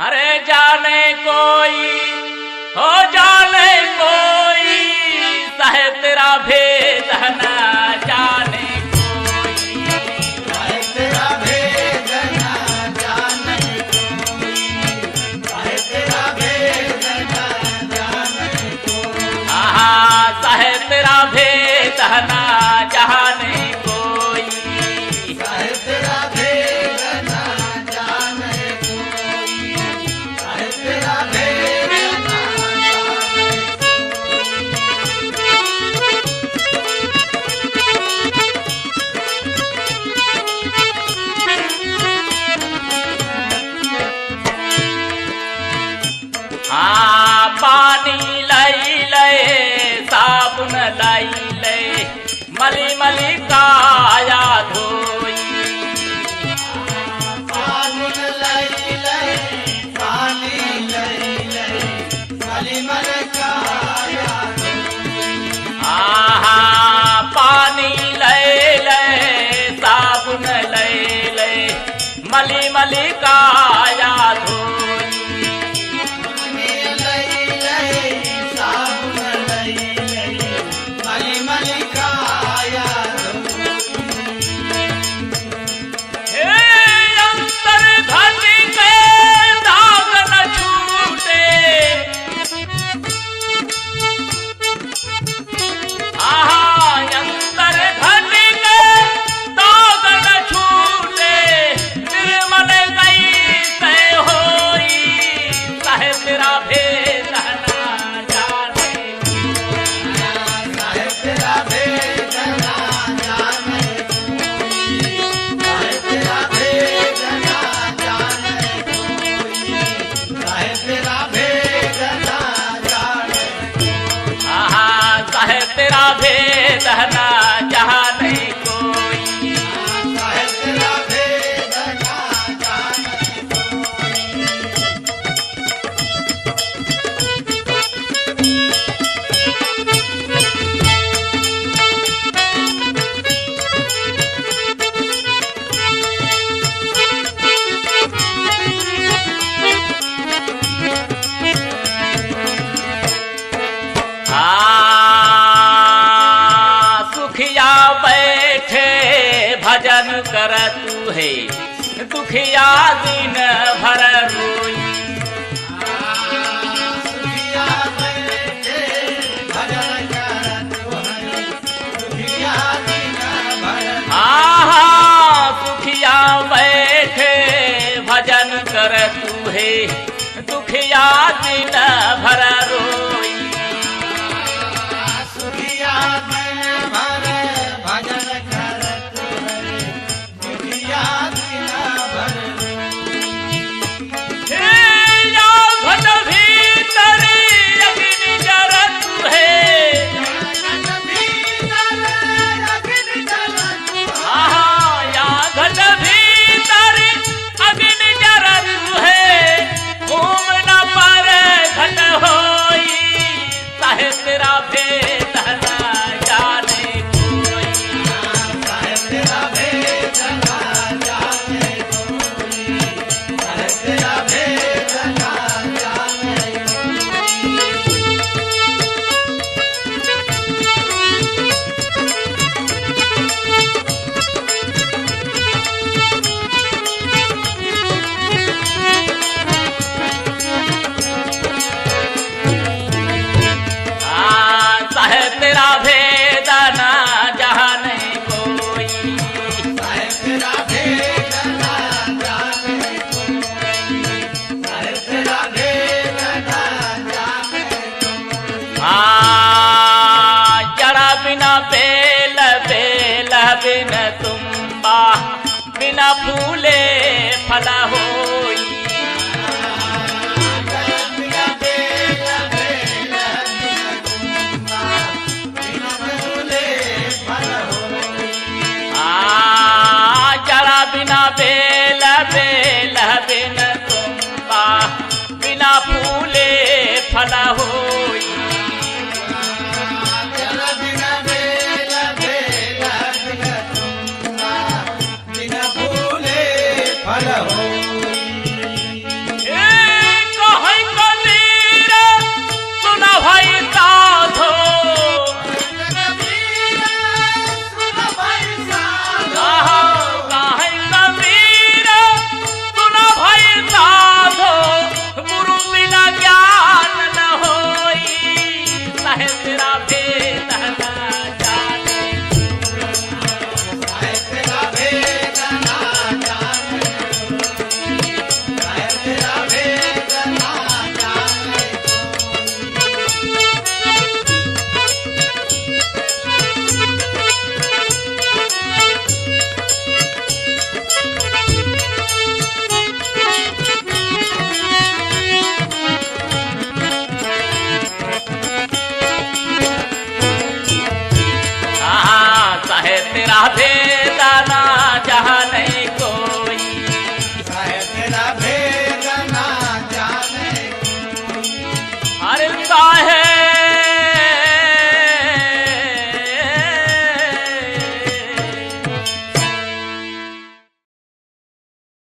अरे जाने कोई हो जाने कोई चाहे तेरा भेद न जाने कोई, चाहे तेरा भेद न जाने कोई, चाहे तेरा भेद न जाने कोई, चाहे तेरा भेद न जाने कोई, चाहे तेरा भेद न जाने कोई, चाहे तेरा भेद न पानी लाई ले साबुन लाई ले मली मली काया धोई, साबुन लाई ले पानी लाई ले मलीमल काया पानी ले ले साबुन ले ले मली मली काया धोई, तेरा भेद ना जाने कोई, चाहे तेरा भेद न जाने सुखिया बैठे भजन कर तू है दुखिया दिन भर रोई, सुखिया बैठे भजन कर तू है दुखिया दिन भर सुखिया बैठे भजन कर तू है दुखिया दिन भर रोई, सुखिया दिन भर भजन कर तू है दुखिया दिन भर या घट भीतर अग्नि जरत है, या घट भीतर अग्नि जरत है, घूम न पर घट होई चाहे तेरा भेद न जाने कोई, चाहे तेरा भेद न जाने कोई, चाहे तेरा भेद न जाने चाहे तेरा भेद न जाने कोई, चाहे तेरा भेद न जाने कोई, चाहे तेरा भेद न जाने कोई, जड़ा बिना बेल बेल बिन तुम्बा बिना फूले फल होई, बिना बेल बेल बिना फूले फल होई, जड़ा बिना बेल बेल बिन तुम्बा बिना फूले फल होई, जल बिना काहे